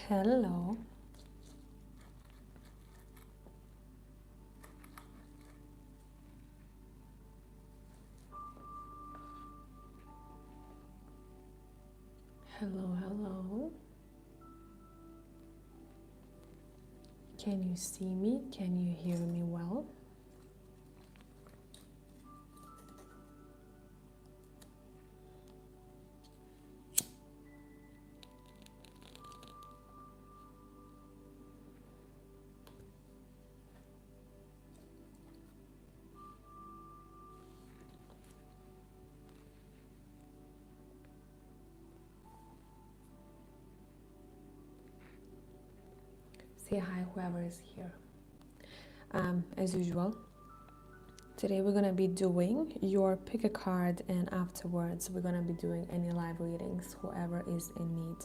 Hello. Hello, hello. Can you see me? Can you hear me well? Say hi, whoever is here. As usual, today we're gonna be doing your pick a card, and afterwards we're gonna be doing any live readings, whoever is in need.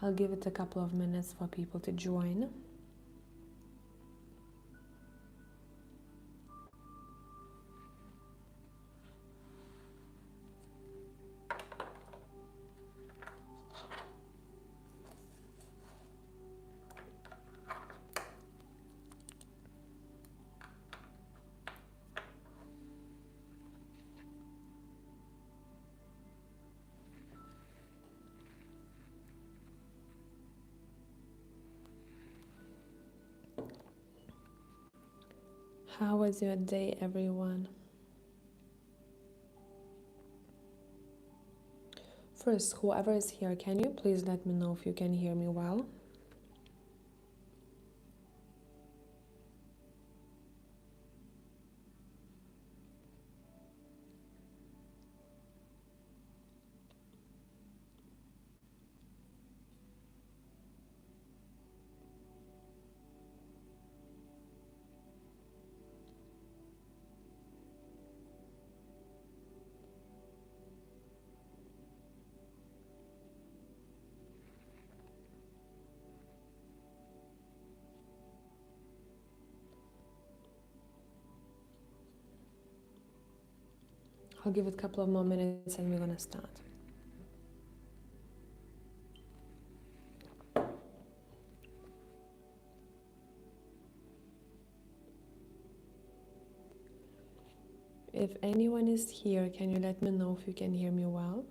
I'll give it a couple of minutes for people to join. How was your day, everyone? First, whoever is here, can you please let me know if you can hear me well? I'll give it a couple of more minutes and we're gonna start. If anyone is here, can you let me know if you can hear me well?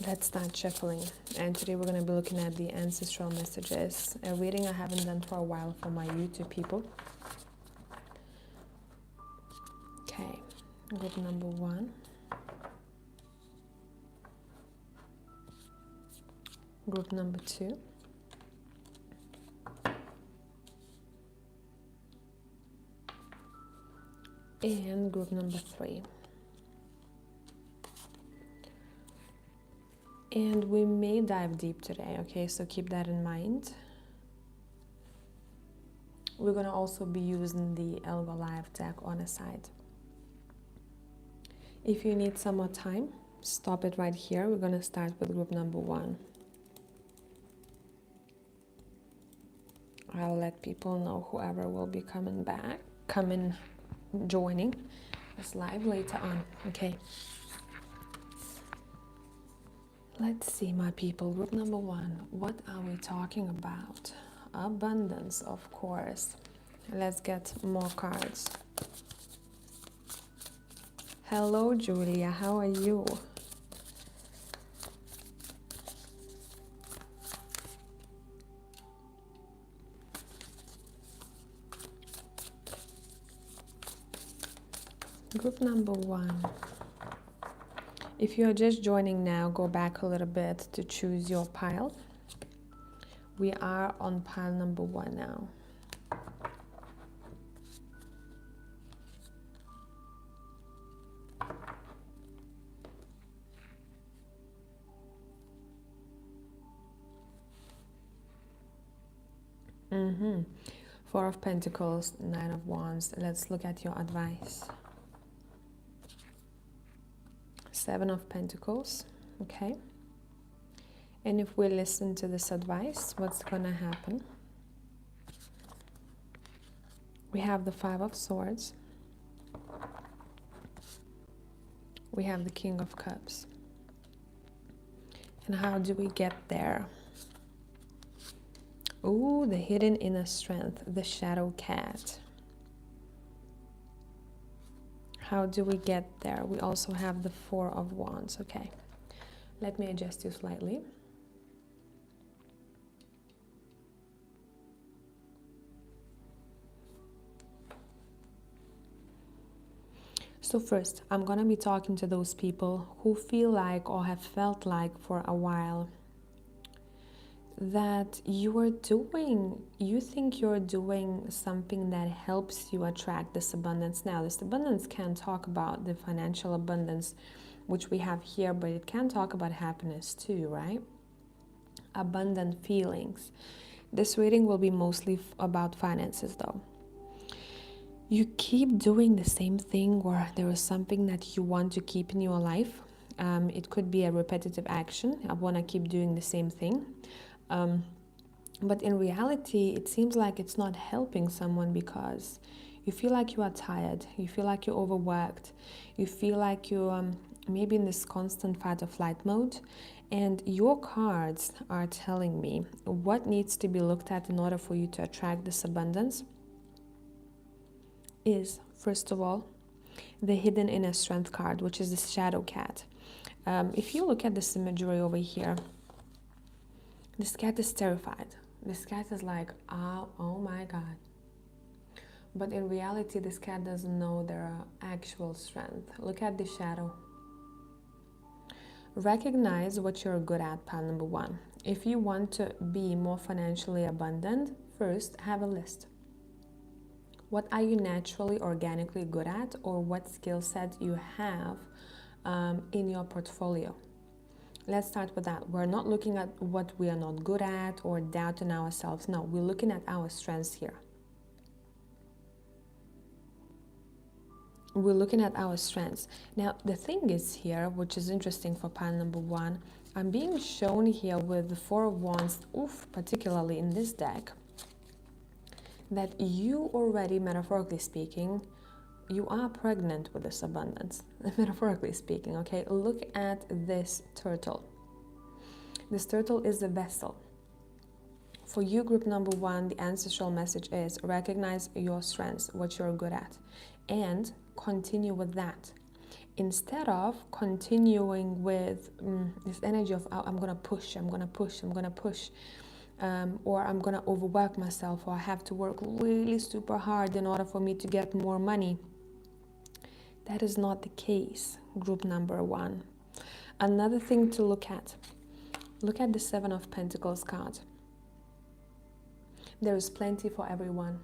Let's start shuffling. And today we're going to be looking at the ancestral messages, a reading I haven't done for a while for my YouTube people. Okay, group number 1. Group number 2. And group number 3. And we may dive deep today, okay? So keep that in mind. We're gonna also be using the Elgo Live deck on the side. If you need some more time, stop it right here. We're gonna start with group number 1. I'll let people know, whoever will be joining us live later on, okay? Let's see, my people. Group number 1. What are we talking about? Abundance, of course. Let's get more cards. Hello, Julia. How are you? Group number 1. If you are just joining now, go back a little bit to choose your pile. We are on pile number 1 now. Four of Pentacles, Nine of Wands. Let's look at your advice. Seven of Pentacles. Okay. And if we listen to this advice, what's going to happen? We have the Five of Swords. We have the King of Cups. And how do we get there? Ooh, the hidden inner strength, the shadow cat. How do we get there? We also have the Four of Wands. Okay, let me adjust you slightly. So first, I'm gonna be talking to those people who feel like or have felt like for a while that you think you're doing something that helps you attract this abundance. Now, this abundance can talk about the financial abundance, which we have here, but it can talk about happiness too, right? Abundant feelings. This reading will be mostly about finances though. You keep doing the same thing, or there is something that you want to keep in your life. It could be a repetitive action. I want to keep doing the same thing. But in reality, it seems like it's not helping someone because you feel like you are tired, you feel like you're overworked, you feel like you're maybe in this constant fight or flight mode, and your cards are telling me what needs to be looked at in order for you to attract this abundance is, first of all, the hidden inner strength card, which is the shadow cat. If you look at this imagery over here, this cat is terrified. This cat is like, oh my God. But in reality, this cat doesn't know their actual strength. Look at the shadow. Recognize what you're good at, pile number 1. If you want to be more financially abundant, first have a list. What are you naturally, organically good at, or what skill set you have in your portfolio? Let's start with that. We're not looking at what we are not good at or doubting ourselves. No, we're looking at our strengths here. We're looking at our strengths. Now, the thing is here, which is interesting for pile number 1, I'm being shown here with the Four of Wands, particularly in this deck, that you already, metaphorically speaking, you are pregnant with this abundance, metaphorically speaking, okay? Look at this turtle. This turtle is a vessel. For you, group number 1, the ancestral message is recognize your strengths, what you're good at, and continue with that. Instead of continuing with this energy of, oh, I'm gonna push, or I'm gonna overwork myself, or I have to work really super hard in order for me to get more money. That is not the case, group number 1. Another thing to look at the Seven of Pentacles card. There is plenty for everyone.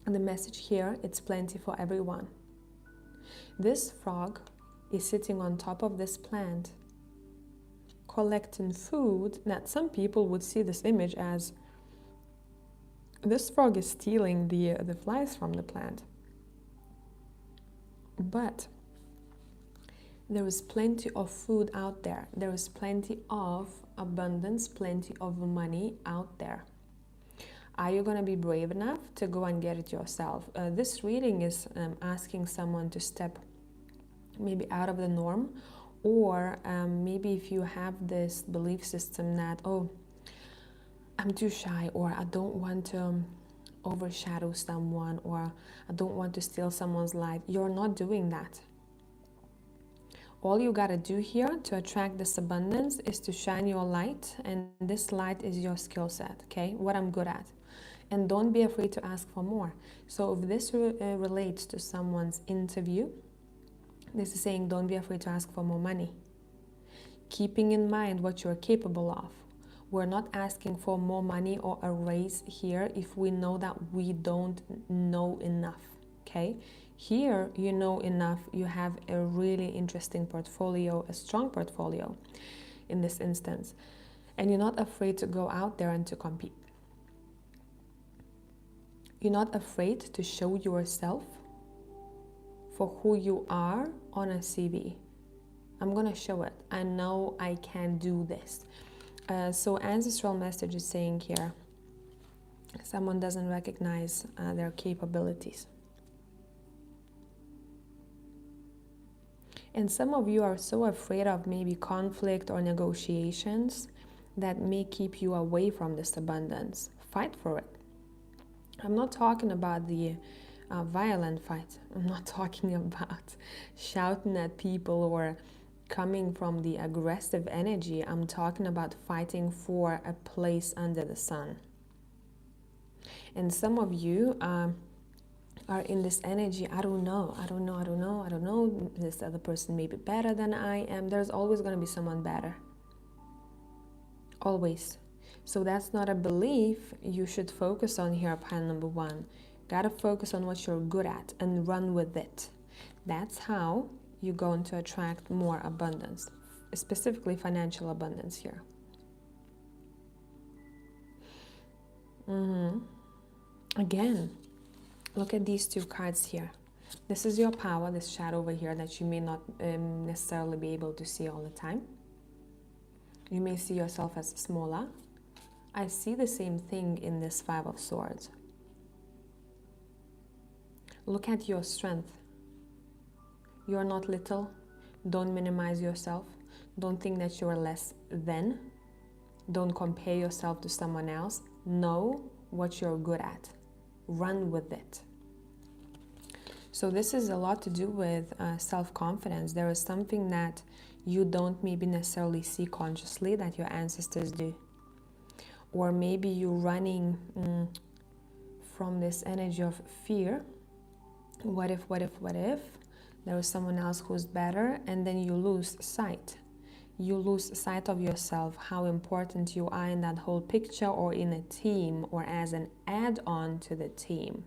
And the message here, it's plenty for everyone. This frog is sitting on top of this plant, collecting food. Now, some people would see this image as this frog is stealing the flies from the plant. But there is plenty of food out there. There is plenty of abundance, plenty of money out there. Are you going to be brave enough to go and get it yourself? This reading is asking someone to step maybe out of the norm, or maybe if you have this belief system that, oh, I'm too shy, or I don't want to overshadow someone, or I don't want to steal someone's light. You're not doing that. All you gotta do here to attract this abundance is to shine your light, and this light is your skill set, okay? What I'm good at. And don't be afraid to ask for more. So if this relates to someone's interview, this is saying don't be afraid to ask for more money. Keeping in mind what you're capable of. We're not asking for more money or a raise here if we know that we don't know enough, okay? Here, you know enough, you have a really interesting portfolio, a strong portfolio in this instance, and you're not afraid to go out there and to compete. You're not afraid to show yourself for who you are on a CV. I'm gonna show it. I know I can do this. So ancestral message is saying here, someone doesn't recognize their capabilities. And some of you are so afraid of maybe conflict or negotiations that may keep you away from this abundance. Fight for it. I'm not talking about the violent fight. I'm not talking about shouting at people or coming from the aggressive energy. I'm talking about fighting for a place under the sun. And some of you are in this energy, I don't know, this other person may be better than I am. There's always going to be someone better. Always. So that's not a belief you should focus on here, pile number one. Gotta focus on what you're good at and run with it. That's how you're going to attract more abundance, specifically financial abundance here. Again, look at these two cards here. This is your power, this shadow over here that you may not necessarily be able to see all the time. You may see yourself as smaller. I see the same thing in this Five of Swords. Look at your strength. You're not little. Don't minimize yourself. Don't think that you're less than. Don't compare yourself to someone else. Know what you're good at. Run with it. So this is a lot to do with self-confidence. There is something that you don't maybe necessarily see consciously that your ancestors do. Or maybe you're running from this energy of fear. What if? There is someone else who's better, and then you lose sight. You lose sight of yourself, how important you are in that whole picture or in a team or as an add-on to the team.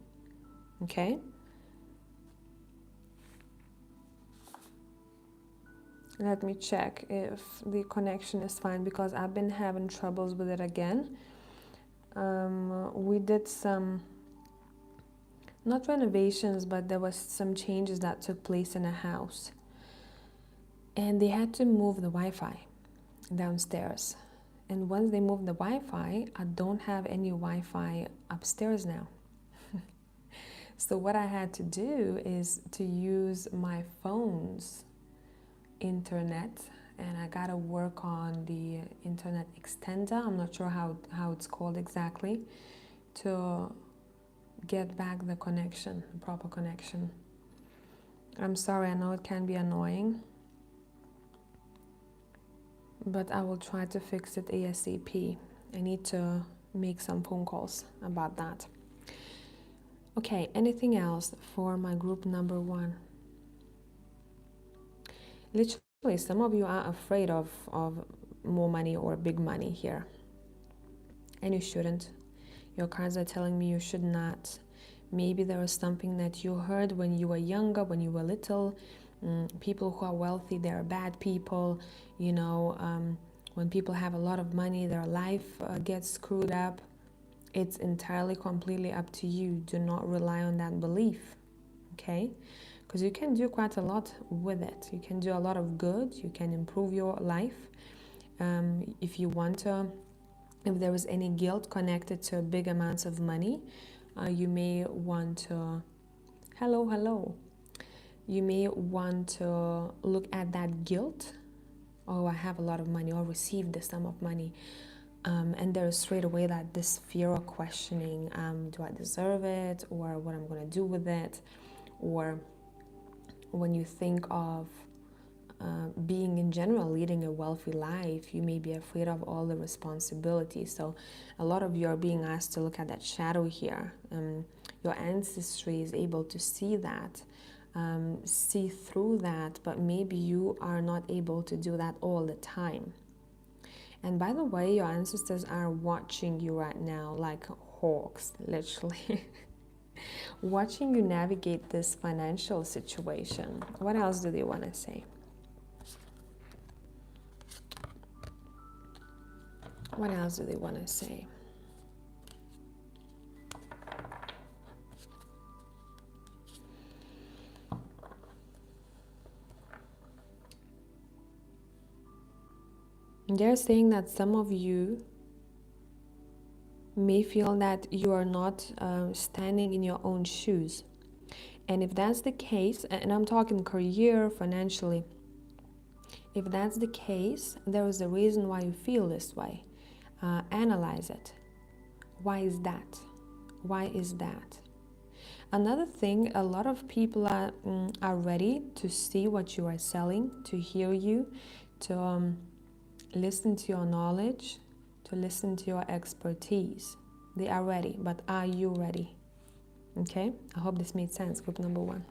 Okay? Let me check if the connection is fine because I've been having troubles with it again. We did some, not renovations, but there was some changes that took place in a house. And they had to move the Wi-Fi downstairs. And once they moved the Wi-Fi, I don't have any Wi-Fi upstairs now. So what I had to do is to use my phone's internet, and I gotta work on the internet extender. I'm not sure how it's called exactly, to get back the connection, the proper connection. I'm sorry, I know it can be annoying, but I will try to fix it ASAP. I need to make some phone calls about that. Okay, anything else for my group number one? Literally, some of you are afraid of more money or big money here. And you shouldn't. Your cards are telling me you should not. Maybe there was something that you heard when you were younger, when you were little. People who are wealthy, they're bad people. You know, when people have a lot of money, their life gets screwed up. It's entirely, completely up to you. Do not rely on that belief, okay? Because you can do quite a lot with it. You can do a lot of good. You can improve your life. If you want to, if there is any guilt connected to big amounts of money, you may want to, hello. You may want to look at that guilt. Oh, I have a lot of money, or received this sum of money. And there's straight away that this fear of questioning, do I deserve it, or what I'm going to do with it, or when you think of being in general, leading a wealthy life. You may be afraid of all the responsibilities. So a lot of you are being asked to look at that shadow here. Your ancestry is able to see that, see through that, but maybe you are not able to do that all the time. And by the way, your ancestors are watching you right now like hawks, literally. Watching you navigate this financial situation. What else do they want to say? What else do they want to say? They're saying that some of you may feel that you are not standing in your own shoes. And if that's the case, and I'm talking career, financially, if that's the case, there is a reason why you feel this way. Analyze it. Why is that? Why is that? Another thing, a lot of people are ready to see what you are selling, to hear you, to listen to your knowledge, to listen to your expertise. They are ready, but are you ready? Okay, I hope this made sense, group number 1.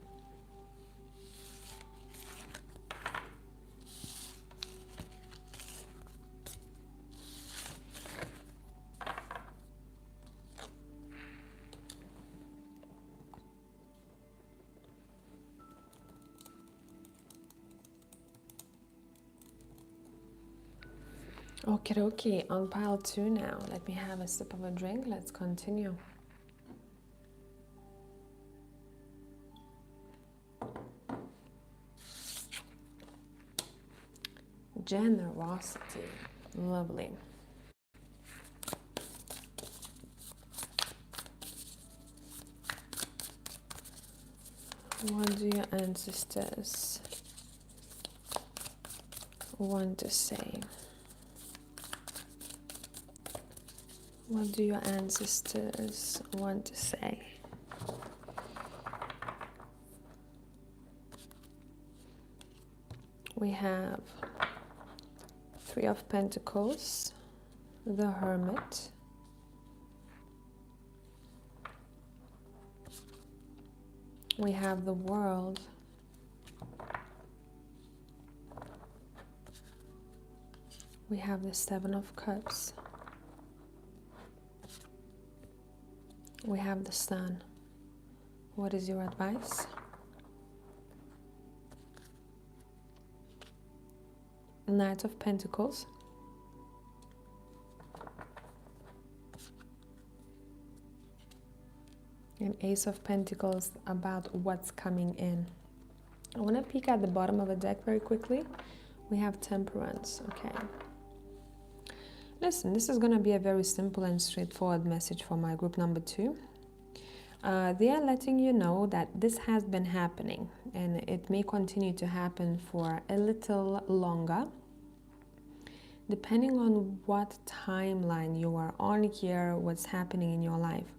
Okay, on pile 2 now. Let me have a sip of a drink. Let's continue. Generosity. Lovely. What do your ancestors want to say? What do your ancestors want to say? We have 3 of Pentacles, the Hermit, we have the World, we have the 7 of Cups, we have the Sun. What is your advice? Knight of Pentacles, and Ace of Pentacles about what's coming in. I want to peek at the bottom of the deck very quickly. We have Temperance. Okay. Listen, this is going to be a very simple and straightforward message for my group number 2. They are letting you know that this has been happening and it may continue to happen for a little longer. Depending on what timeline you are on here, what's happening in your life.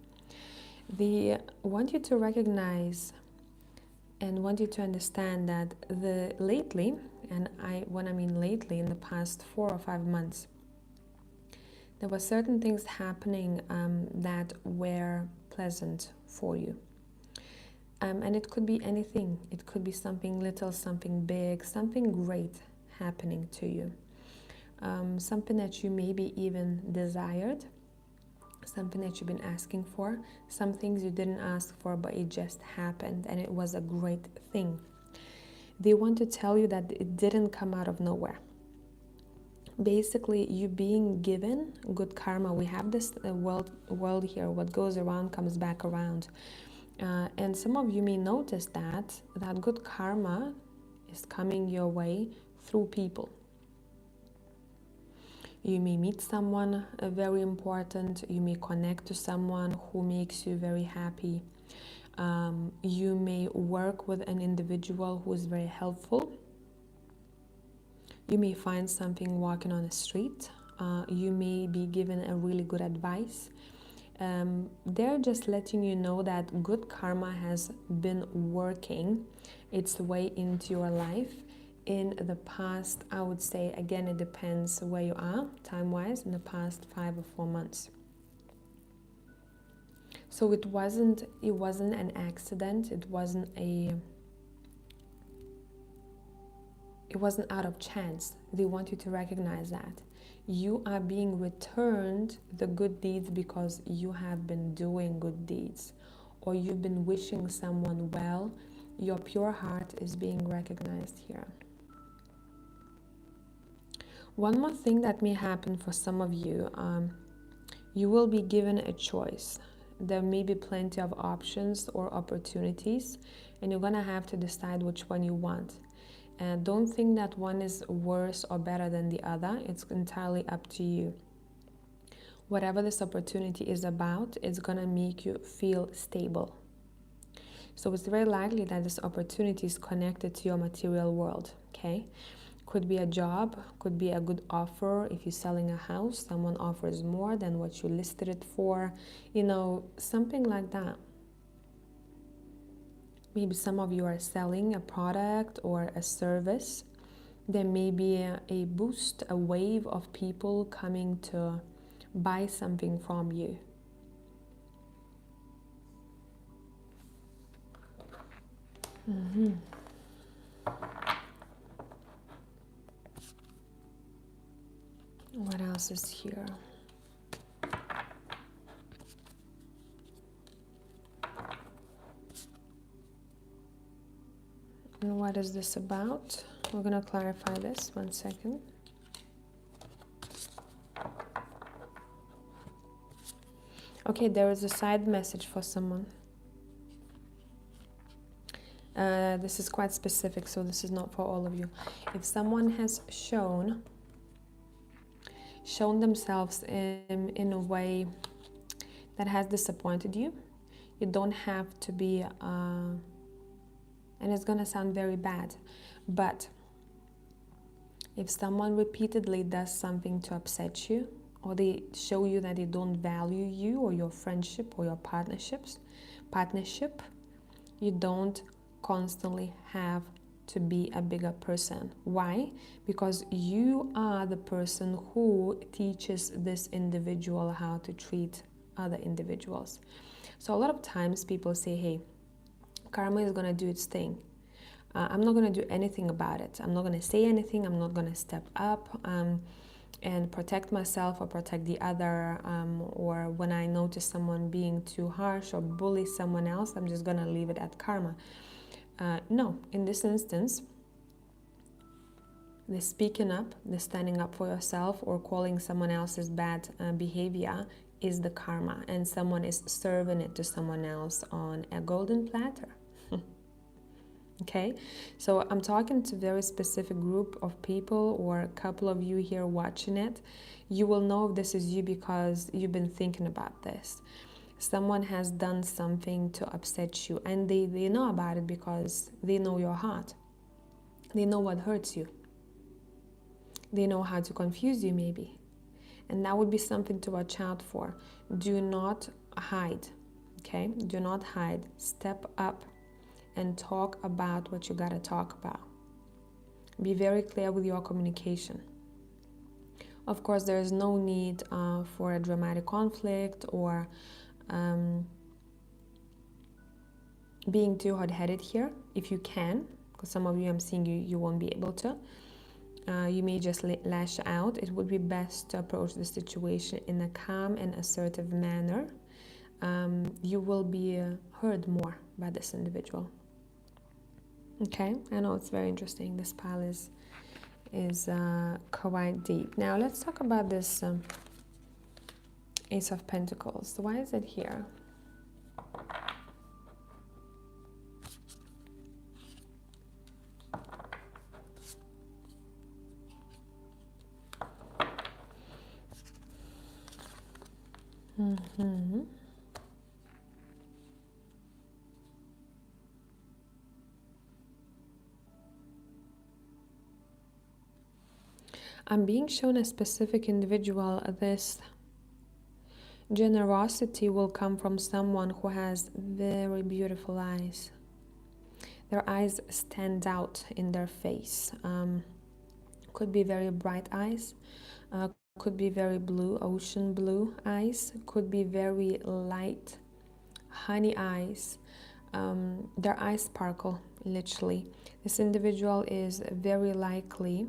They want you to recognize and want you to understand that lately, and when I mean lately, in the past 4 or 5 months, there were certain things happening that were pleasant for you. And it could be anything. It could be something little, something big, something great happening to you. Something that you maybe even desired, something that you've been asking for, some things you didn't ask for, but it just happened and it was a great thing. They want to tell you that it didn't come out of nowhere. Basically, you being given good karma. We have this world here. What goes around comes back around. And some of you may notice that good karma is coming your way through people. You may meet someone very important. You may connect to someone who makes you very happy. You may work with an individual who is very helpful. You may find something walking on the street. You may be given a really good advice. They're just letting you know that good karma has been working its way into your life. in the past, I would say, again, it depends where you are time-wise, in the past 5 or 4 months. So it wasn't an accident, it wasn't out of chance. They want you to recognize that you are being returned the good deeds because you have been doing good deeds, or you've been wishing someone well. Your pure heart is being recognized here. One more thing that may happen for some of you, you will be given a choice. There may be plenty of options or opportunities, and you're gonna have to decide which one you want. And don't think that one is worse or better than the other. It's entirely up to you. Whatever this opportunity is about, it's gonna make you feel stable. So it's very likely that this opportunity is connected to your material world, okay? Could be a job, could be a good offer. If you're selling a house, someone offers more than what you listed it for, something like that. Maybe some of you are selling a product or a service. There may be a boost, a wave of people coming to buy something from you. What else is here? And what is this about? We're going to clarify this. 1 second. Okay, there is a side message for someone. This is quite specific, so this is not for all of you. If someone has shown themselves in a way that has disappointed you, you don't have to be, and it's gonna sound very bad, but if someone repeatedly does something to upset you, or they show you that they don't value you or your friendship or your partnership, you don't constantly have to be a bigger person. Why? Because you are the person who teaches this individual how to treat other individuals. So a lot of times people say, hey, karma is going to do its thing. I'm not going to do anything about it. I'm not going to say anything. I'm not going to step up and protect myself or protect the other. Or when I notice someone being too harsh or bully someone else, I'm just going to leave it at karma. No, in this instance, the speaking up, the standing up for yourself, or calling someone else's bad behavior is the karma, and someone is serving it to someone else on a golden platter. Okay, so I'm talking to a very specific group of people, or a couple of you here watching it. You will know if this is you because you've been thinking about this. Someone has done something to upset you, and they know about it because they know your heart. They know what hurts you. They know how to confuse you, maybe. And that would be something to watch out for. Do not hide, okay? Do not hide. Step up and talk about what you gotta talk about. Be very clear with your communication. Of course, there is no need for a dramatic conflict or being too hot-headed here, if you can, because some of you, I'm seeing you won't be able to. You may just lash out. It would be best to approach the situation in a calm and assertive manner. You will be heard more by this individual. Okay, I know it's very interesting. This pile is quite deep. Now let's talk about this Ace of Pentacles. Why is it here? I'm being shown a specific individual. This generosity will come from someone who has very beautiful eyes. Their eyes stand out in their face. Could be very bright eyes, could be very blue, ocean blue eyes, could be very light honey eyes. Their eyes sparkle, literally. This individual is very likely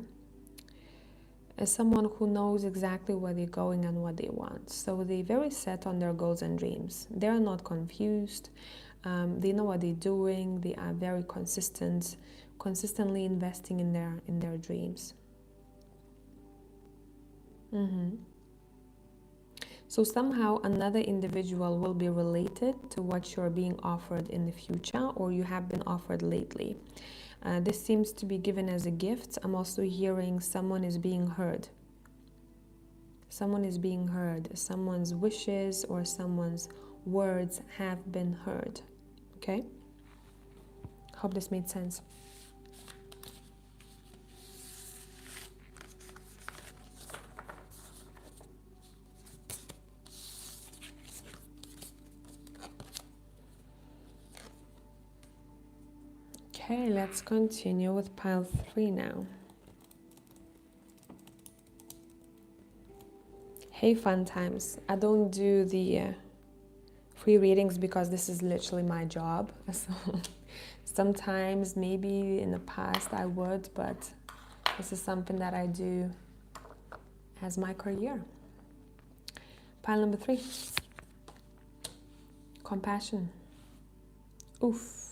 someone who knows exactly where they're going and what they want. So they're very set on their goals and dreams. They're not confused. They know what they're doing. They are very consistently investing in their dreams. So somehow another individual will be related to what you're being offered in the future or you have been offered lately. This seems to be given as a gift. I'm also hearing someone is being heard. Someone is being heard. Someone's wishes or someone's words have been heard. Okay? Hope this made sense. Okay, let's continue with pile 3 now. Hey, fun times. I don't do the free readings because this is literally my job. So sometimes, maybe in the past I would, but this is something that I do as my career. Pile number 3. Compassion. Oof.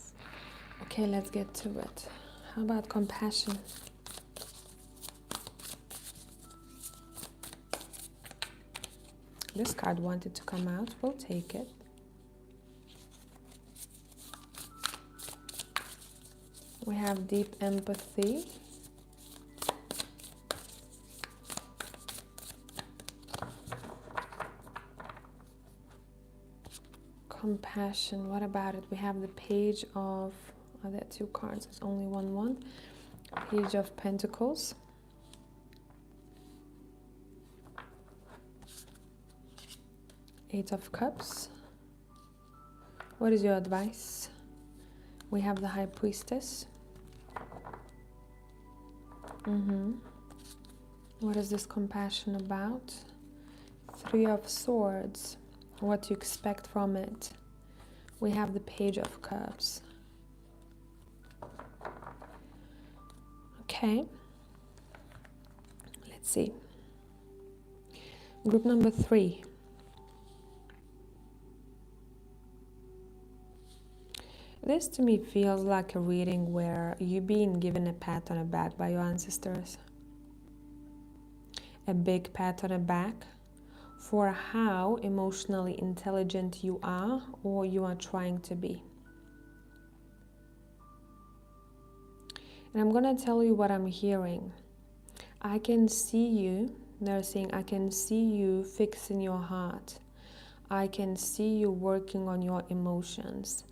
Okay, let's get to it. How about compassion? This card wanted to come out. We'll take it. We have deep empathy. Compassion. What about it? We have the page of... Are there 2 cards? There's only one. Page of Pentacles. Eight of Cups. What is your advice? We have the High Priestess. What is this compassion about? 3 of Swords. What to expect from it? We have the Page of Cups. Okay, let's see. Group number 3. This to me feels like a reading where you're being given a pat on the back by your ancestors. A big pat on the back for how emotionally intelligent you are or you are trying to be. And I'm going to tell you what I'm hearing. I can see you, they're saying, I can see you fixing your heart. I can see you working on your emotions.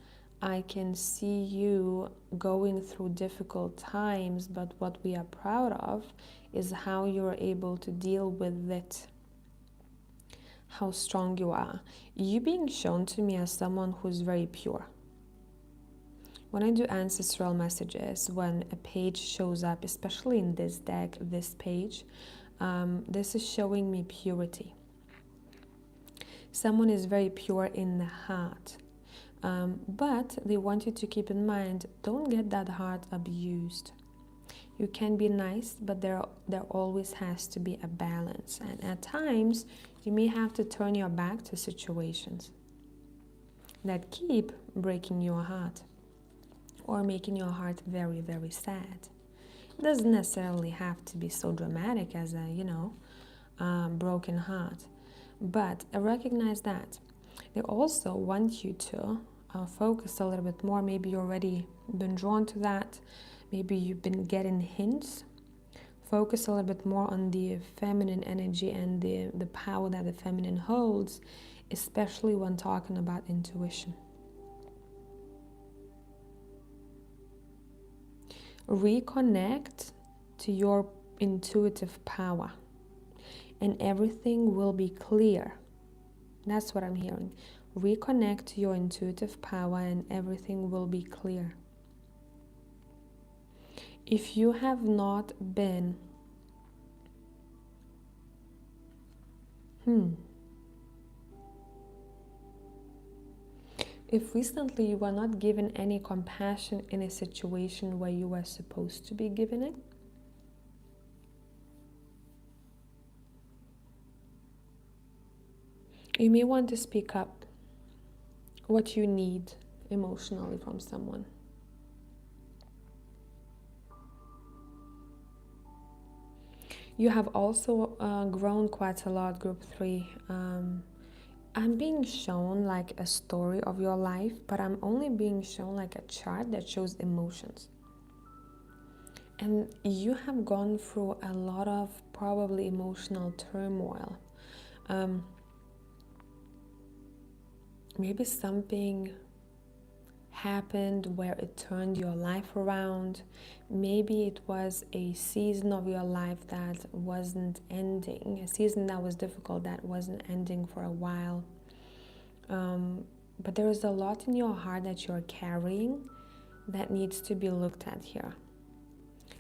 I can see you going through difficult times, but what we are proud of is how you're able to deal with it. How strong you are. You being shown to me as someone who's very pure. When I do ancestral messages, when a page shows up, especially in this deck, this page, this is showing me purity. Someone is very pure in the heart, but they want you to keep in mind, don't get that heart abused. You can be nice, but there always has to be a balance. And at times, you may have to turn your back to situations that keep breaking your heart or making your heart very, very sad. It doesn't necessarily have to be so dramatic as a, broken heart. But recognize that. They also want you to focus a little bit more. Maybe you've already been drawn to that. Maybe you've been getting hints. Focus a little bit more on the feminine energy and the power that the feminine holds, especially when talking about intuition. Reconnect to your intuitive power and everything will be clear. That's what I'm hearing. Reconnect to your intuitive power and everything will be clear. if you have not been if recently you were not given any compassion in a situation where you were supposed to be given it, you may want to speak up what you need emotionally from someone. You have also grown quite a lot, group 3. I'm being shown like a story of your life, but I'm only being shown like a chart that shows emotions. And you have gone through a lot of probably emotional turmoil. Maybe something happened where it turned your life around. Maybe it was a season of your life that wasn't ending, a season that was difficult, that wasn't ending for a while. But there is a lot in your heart that you're carrying that needs to be looked at here.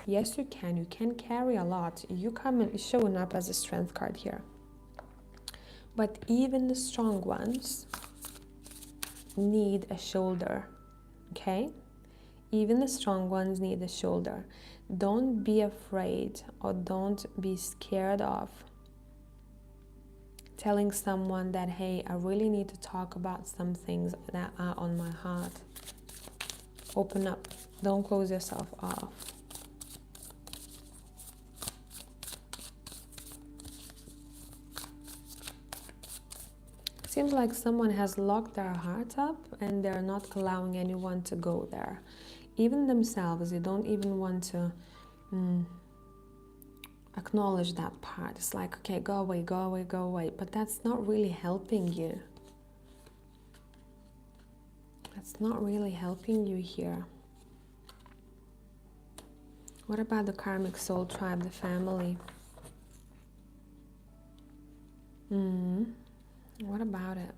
Yes, you can carry a lot. You come showing up as a strength card here. But even the strong ones need a shoulder, okay? Even the strong ones need a shoulder. Don't be afraid or don't be scared of telling someone that, hey, I really need to talk about some things that are on my heart. Open up. Don't close yourself off. Seems like someone has locked their heart up and they're not allowing anyone to go there. Even themselves, they don't even want to acknowledge that part. It's like, okay, go away, go away, go away. But that's not really helping you. That's not really helping you here. What about the karmic soul tribe, the family? What about it?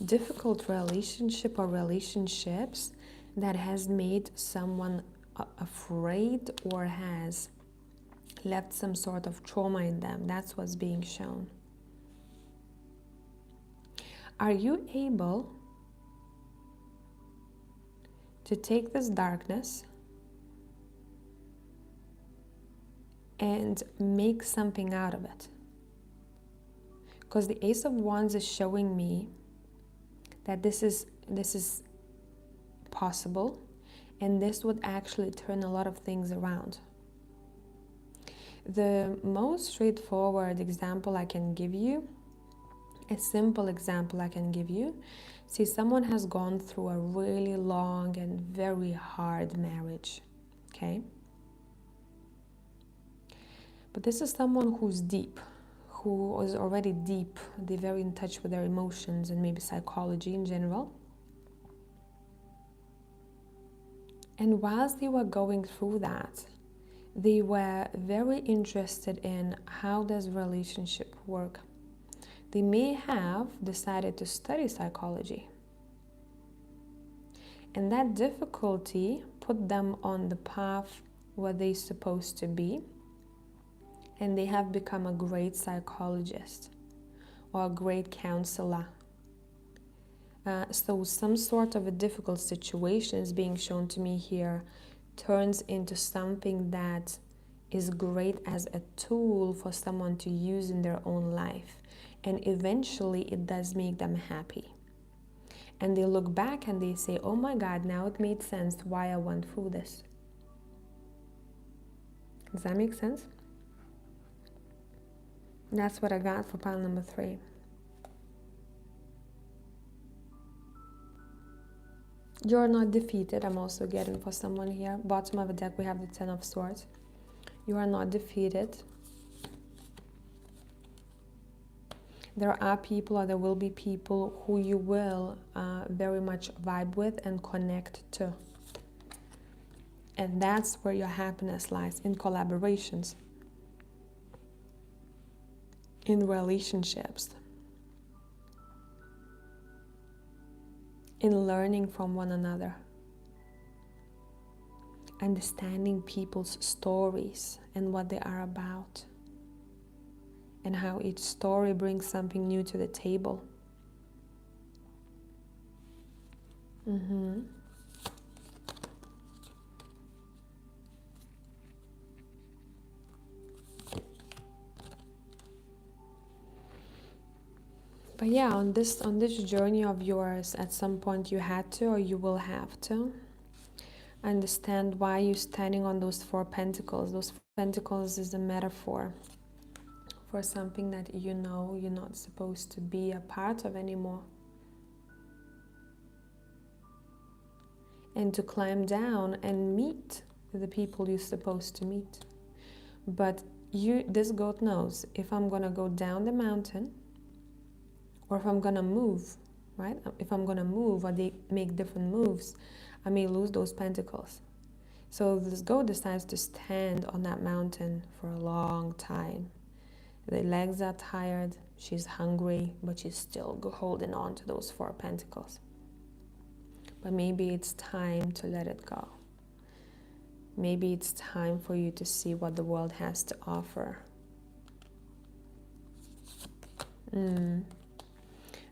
Difficult relationship or relationships that has made someone afraid or has left some sort of trauma in them. That's what's being shown. Are you able to take this darkness and make something out of it? Because the Ace of Wands is showing me that this is possible, and this would actually turn a lot of things around. The most straightforward example I can give you, a simple example I can give you, see, someone has gone through a really long and very hard marriage, okay? But this is someone who's deep, who is already deep, they're very in touch with their emotions and maybe psychology in general. And whilst they were going through that, they were very interested in how does relationship work. They may have decided to study psychology. And that difficulty put them on the path where they're supposed to be. And they have become a great psychologist or a great counselor. So some sort of a difficult situation is being shown to me here turns into something that is great as a tool for someone to use in their own life. And eventually it does make them happy. And they look back and they say, oh my God, now it made sense why I went through this. Does that make sense? That's what I got for pile number 3. You're not defeated. I'm also getting for someone here. Bottom of the deck, we have the 10 of Swords. You are not defeated. There are people, or there will be people who you will very much vibe with and connect to. And that's where your happiness lies, in collaborations, in relationships. in learning from one another, understanding people's stories and what they are about, and how each story brings something new to the table. But yeah, on this journey of yours, at some point you had to, or you will have to, understand why you're standing on those 4 pentacles. Those 4 pentacles is a metaphor for something that you know you're not supposed to be a part of anymore. And to climb down and meet the people you're supposed to meet. But this goat knows, if I'm gonna go down the mountain, or if I'm gonna move, right? If I'm gonna move, or they make different moves, I may lose those pentacles. So this goat decides to stand on that mountain for a long time. The legs are tired, she's hungry, but she's still holding on to those 4 pentacles. But maybe it's time to let it go. Maybe it's time for you to see what the world has to offer.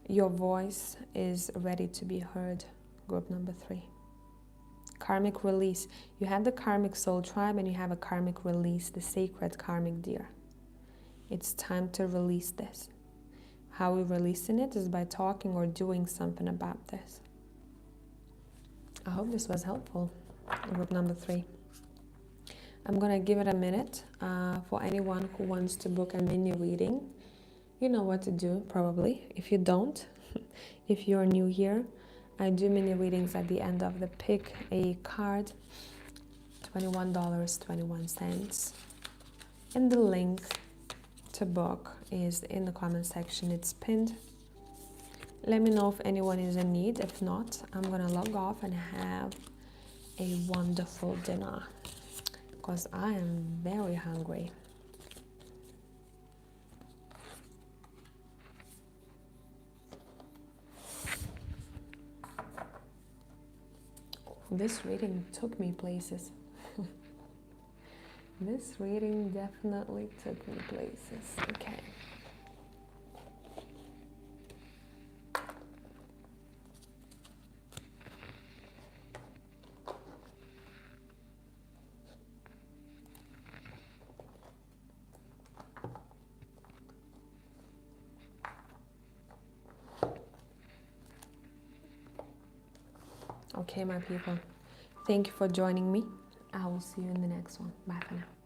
Your voice is ready to be heard. Group number 3. Karmic release. You have the karmic soul tribe and you have a karmic release, the sacred karmic deer. It's time to release this. How we're releasing it is by talking or doing something about this. I hope this was helpful. Group number 3. I'm gonna give it a minute for anyone who wants to book a mini reading. You know what to do, probably. If you don't, if you're new here, I do mini readings at the end of the pick a card, $21.21. And the link to book is in the comment section. It's pinned. Let me know if anyone is in need. If not, I'm gonna log off and have a wonderful dinner because I am very hungry. This reading took me places. This reading definitely took me places. Okay. Okay, my people. Thank you for joining me. I will see you in the next one. Bye for now.